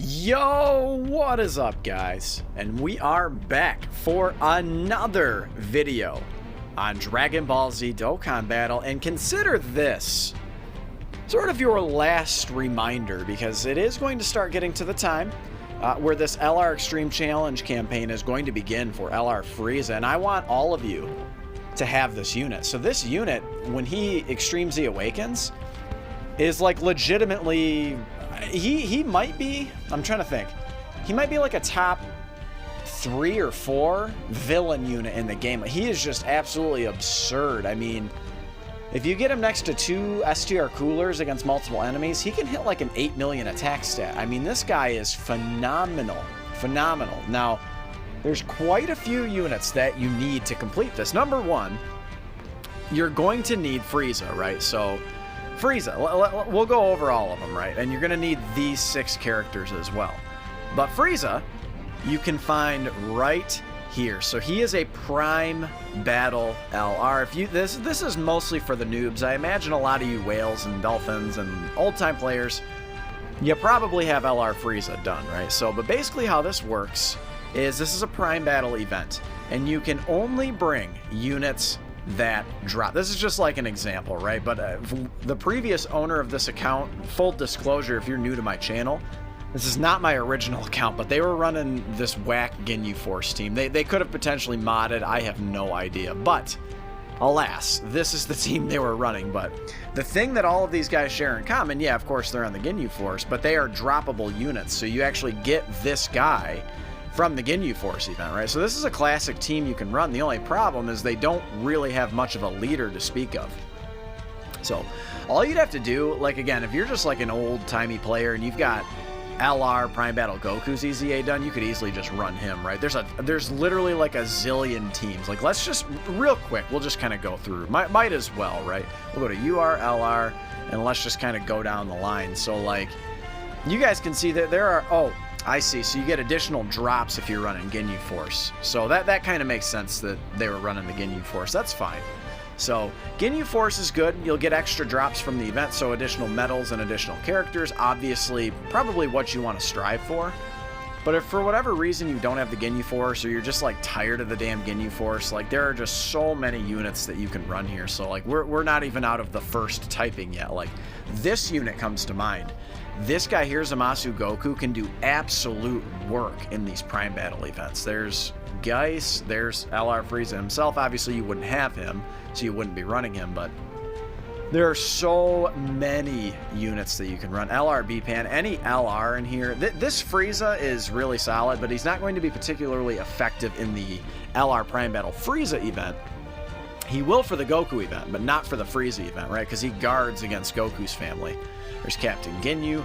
Yo, what is up, guys? And we are back for another video on Dragon Ball Z Dokkan Battle, and consider this sort of your last reminder, because it is going to start getting to the time where this LR Extreme Challenge campaign is going to begin for LR Frieza, and I want all of you to have this unit. So this unit, when he Extreme Z awakens, is like legitimately... He might be, I'm trying to think, he might be like a top 3 or 4 villain unit in the game. He is just absolutely absurd. I mean, if you get him next to 2 STR coolers against multiple enemies, he can hit like an 8 million attack stat. I mean, this guy is phenomenal. Phenomenal. Now, there's quite a few units that you need to complete this. Number one, you're going to need Frieza, right? So Frieza, we'll go over all of them, right? And you're going to need these 6 characters as well. But Frieza, you can find right here. So he is a Prime Battle LR. If you this is mostly for the noobs. I imagine a lot of you whales and dolphins and old-time players, you probably have LR Frieza done, right? So, but basically how this works is this is a Prime Battle event, and you can only bring units that drop. This is just like an example, right? But the previous owner of this account, full disclosure, if you're new to my channel, this is not my original account, but they were running this whack Ginyu Force team. They could have potentially modded, I have no idea. But alas, this is the team they were running. But the thing that all of these guys share in common, yeah, of course they're on the Ginyu Force, but they are droppable units. So you actually get this guy from the Ginyu Force event, right? So this is a classic team you can run. The only problem is they don't really have much of a leader to speak of. So all you'd have to do, like again, if you're just like an old-timey player and you've got LR Prime Battle Goku's EZA'd done, you could easily just run him, right? There's literally like a zillion teams. Like, let's just, real quick, we'll just kind of go through. Might as well, right? We'll go to UR, LR, and let's just kind of go down the line. So like, you guys can see that there are, oh, I see. So you get additional drops if you're running Ginyu Force. So that kind of makes sense that they were running the Ginyu Force. That's fine. So Ginyu Force is good. You'll get extra drops from the event, so additional medals and additional characters. Obviously, probably what you want to strive for. But if for whatever reason you don't have the Ginyu Force, or you're just like tired of the damn Ginyu Force, like there are just so many units that you can run here. So like we're not even out of the first typing yet. Like this unit comes to mind. This guy here, Zamasu Goku, can do absolute work in these Prime Battle events. There's Geis, there's LR Frieza himself. Obviously, you wouldn't have him, so you wouldn't be running him, but there are so many units that you can run. LR B-Pan, any LR in here. This Frieza is really solid, but he's not going to be particularly effective in the LR Prime Battle Frieza event. He will for the Goku event, but not for the Frieza event, right? Because he guards against Goku's family. There's Captain Ginyu,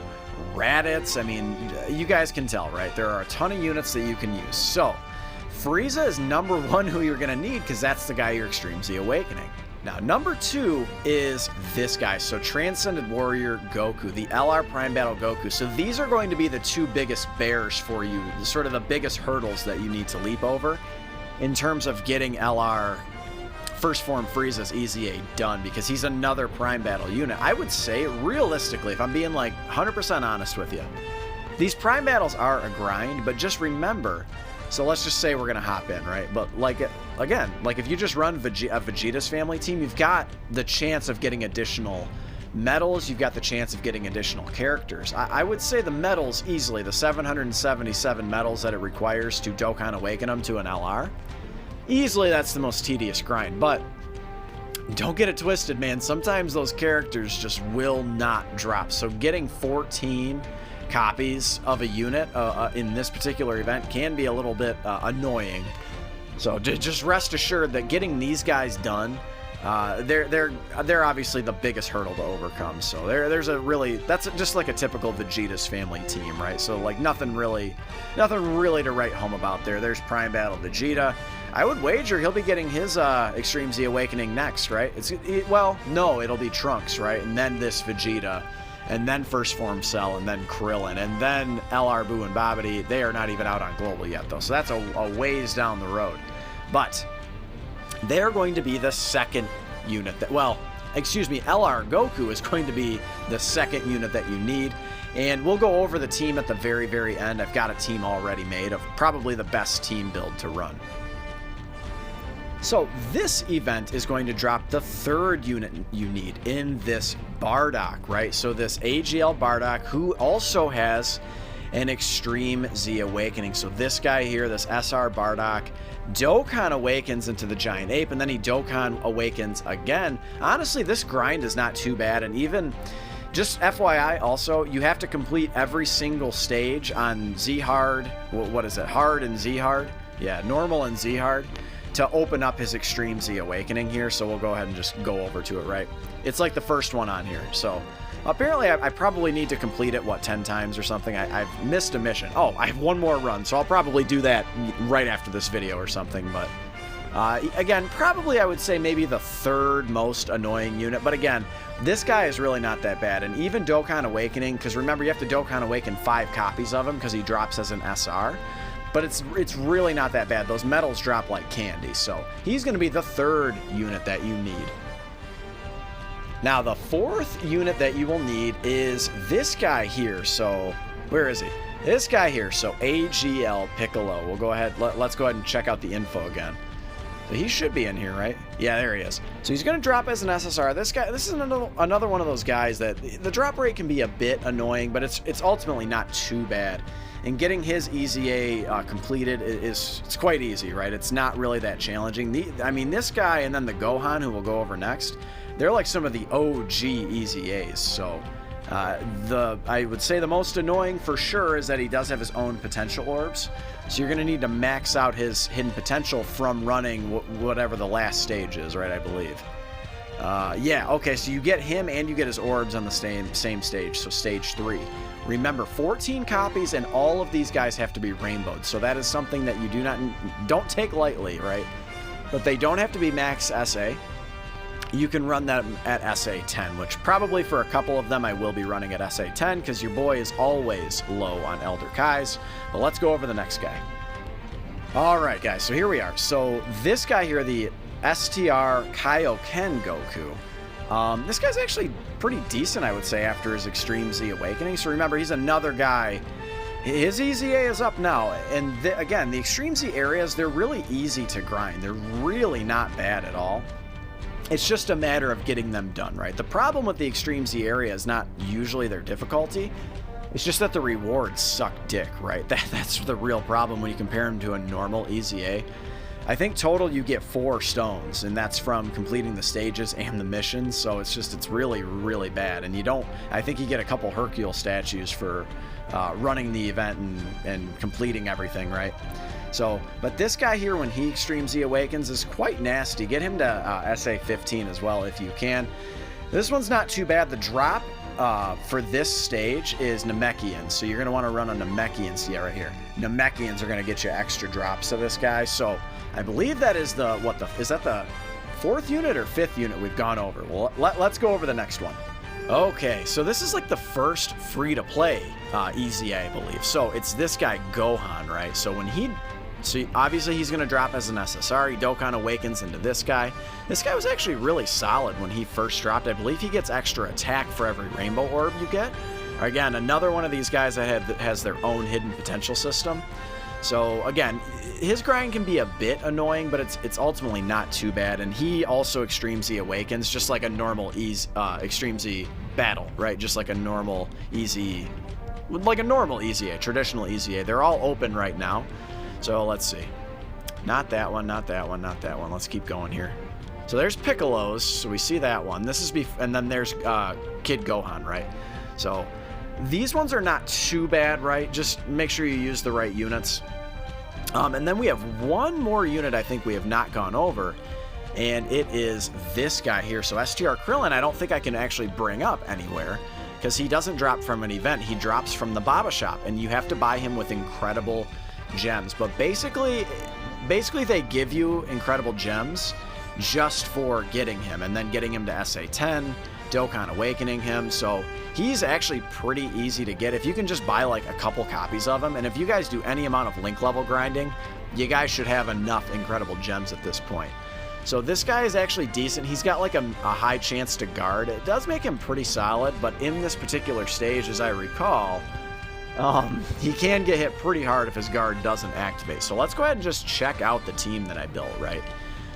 Raditz. I mean, you guys can tell, right? There are a ton of units that you can use. So, Frieza is number 1 who you're going to need, because that's the guy you're Extreme Z Awakening. Now, number 2 is this guy. So, Transcended Warrior Goku, the LR Prime Battle Goku. So, these are going to be the 2 biggest bears for you, sort of the biggest hurdles that you need to leap over in terms of getting LR First Form Frieza's EZA'd done, because he's another Prime Battle unit. I would say, realistically, if I'm being like 100% honest with you, these Prime Battles are a grind, but just remember, so let's just say we're going to hop in, right? But like, again, like if you just run Vegeta's family team, you've got the chance of getting additional medals, you've got the chance of getting additional characters. I would say the medals easily, the 777 medals that it requires to Dokkan Awaken them to an LR, easily that's the most tedious grind. But don't get it twisted, man. Sometimes those characters just will not drop. So getting 14 copies of a unit in this particular event can be a little bit annoying. So just rest assured that getting these guys done, they're obviously the biggest hurdle to overcome. So that's just like a typical Vegeta's family team, right? So like nothing really to write home about there. There's Prime Battle Vegeta. I would wager he'll be getting his Extreme Z Awakening next, right? Well, no, it'll be Trunks, right? And then this Vegeta, and then First Form Cell, and then Krillin, and then LR Boo and Babidi. They are not even out on Global yet, though, so that's a ways down the road. But they're going to be the second unit that, well, excuse me, LR Goku is going to be the second unit that you need. And we'll go over the team at the very, very end. I've got a team already made of probably the best team build to run. So this event is going to drop the third unit you need in this Bardock, right? So this AGL Bardock, who also has an Extreme Z Awakening. So this guy here, this SR Bardock, Dokkan awakens into the Giant Ape, and then he Dokkan awakens again. Honestly, this grind is not too bad, and even just FYI, also, you have to complete every single stage on Z Hard. What is it? Hard and Z Hard? Yeah, normal and Z Hard, to open up his Extreme Z Awakening here. So we'll go ahead and just go over to it, right? It's like the first one on here. So apparently I probably need to complete it, what, 10 times or something? I've missed a mission. Oh, I have one more run, so I'll probably do that right after this video or something. But again, probably I would say maybe the third most annoying unit. But again, this guy is really not that bad. And even Dokkan Awakening, because remember, you have to Dokkan Awaken 5 copies of him because he drops as an SR. But it's really not that bad. Those medals drop like candy. So he's going to be the third unit that you need. Now, the fourth unit that you will need is this guy here. So where is he? This guy here. So AGL Piccolo. We'll go ahead. Let's go ahead and check out the info again. So he should be in here, right? Yeah, there he is. So he's going to drop as an SSR. This guy, this is another one of those guys that the drop rate can be a bit annoying, but it's ultimately not too bad. And getting his EZA completed it's quite easy, right? It's not really that challenging. I mean, this guy and then the Gohan, who we'll go over next, they're like some of the OG EZAs. So I would say the most annoying for sure is that he does have his own potential orbs. So you're going to need to max out his hidden potential from running whatever the last stage is, right? I believe. Yeah, okay, so you get him and you get his orbs on the same stage, so stage 3. Remember, 14 copies and all of these guys have to be rainbowed, so that is something that you don't take lightly, right? But they don't have to be max SA. You can run that at SA 10, which probably for a couple of them I will be running at SA 10 because your boy is always low on Elder Kais. But let's go over the next guy. Alright guys, so here we are. So this guy here, the STR Kaioken Goku. This guy's actually pretty decent, I would say, after his Extreme Z Awakening. So remember, he's another guy. His EZA is up now. And again, the Extreme Z areas, they're really easy to grind. They're really not bad at all. It's just a matter of getting them done, right? The problem with the Extreme Z area is not usually their difficulty. It's just that the rewards suck dick, right? That's the real problem when you compare them to a normal EZA. I think total you get 4 stones, and that's from completing the stages and the missions, so it's really, really bad. And I think you get a couple Hercule statues for running the event and completing everything, right? So, but this guy here, when he Extreme Z Awakens, is quite nasty. Get him to SA 15 as well if you can. This one's not too bad. The drop for this stage is Namekians, so you're going to want to run a Namekians. Yeah, right here. Namekians are going to get you extra drops of this guy. So I believe that is is that the 4th unit or 5th unit we've gone over? Well, let's go over the next one. Okay, so this is like the first free-to-play EZA, I believe. So it's this guy, Gohan, right? So obviously he's going to drop as an SSR. He Dokkan Awakens into this guy. This guy was actually really solid when he first dropped. I believe he gets extra attack for every rainbow orb you get. Again, another one of these guys that has their own hidden potential system. So again, his grind can be a bit annoying, but it's ultimately not too bad. And he also Extreme Z Awakens, just like a normal Extreme Z battle, right? Just like a normal EZA, traditional EZA. They're all open right now. So let's see. Not that one, not that one, not that one. Let's keep going here. So there's Piccolo's, so we see that one. This is and then there's Kid Gohan, right? So these ones are not too bad, right? Just make sure you use the right units. And then we have one more unit I think we have not gone over, and it is this guy here. So STR Krillin, I don't think I can actually bring up anywhere because he doesn't drop from an event. He drops from the Baba Shop, and you have to buy him with incredible gems. But basically they give you incredible gems just for getting him, and then getting him to SA 10, Dokkan Awakening him. So he's actually pretty easy to get if you can just buy like a couple copies of him. And if you guys do any amount of link level grinding, you guys should have enough incredible gems at this point. So this guy is actually decent. He's got like a high chance to guard. It does make him pretty solid, but in this particular stage, as I recall, he can get hit pretty hard if his guard doesn't activate. So let's go ahead and just check out the team that I built, right?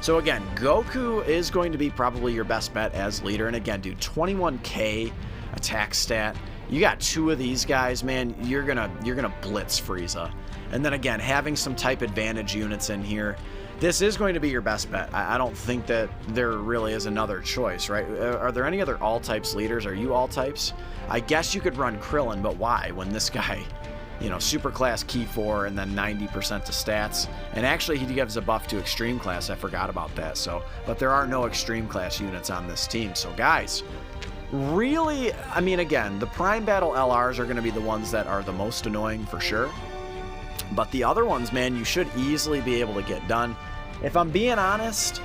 So again, Goku is going to be probably your best bet as leader. And again, dude, 21k attack stat. You got two of these guys, man, you're gonna blitz Frieza. And then again, having some type advantage units in here, this is going to be your best bet. I don't think that there really is another choice, right? Are there any other all types leaders? Are you all types? I guess you could run Krillin, but why? When this guy, you know, super class key 4 and then 90% to stats. And actually he gives a buff to extreme class. I forgot about that. So, but there are no extreme class units on this team. So guys, really, I mean, again, the Prime Battle LRs are going to be the ones that are the most annoying for sure. But the other ones, man, you should easily be able to get done. If I'm being honest,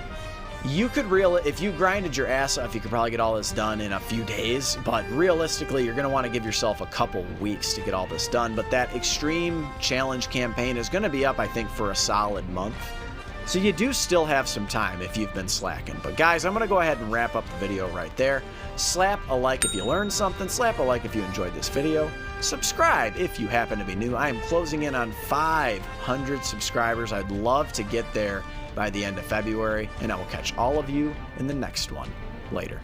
you could if you grinded your ass off, you could probably get all this done in a few days. But realistically, you're going to want to give yourself a couple weeks to get all this done. But that Extreme Challenge campaign is going to be up, I think, for a solid month. So you do still have some time if you've been slacking. But guys, I'm going to go ahead and wrap up the video right there. Slap a like if you learned something. Slap a like if you enjoyed this video. Subscribe if you happen to be new. I am closing in on 500 subscribers. I'd love to get there by the end of February. And I will catch all of you in the next one. Later.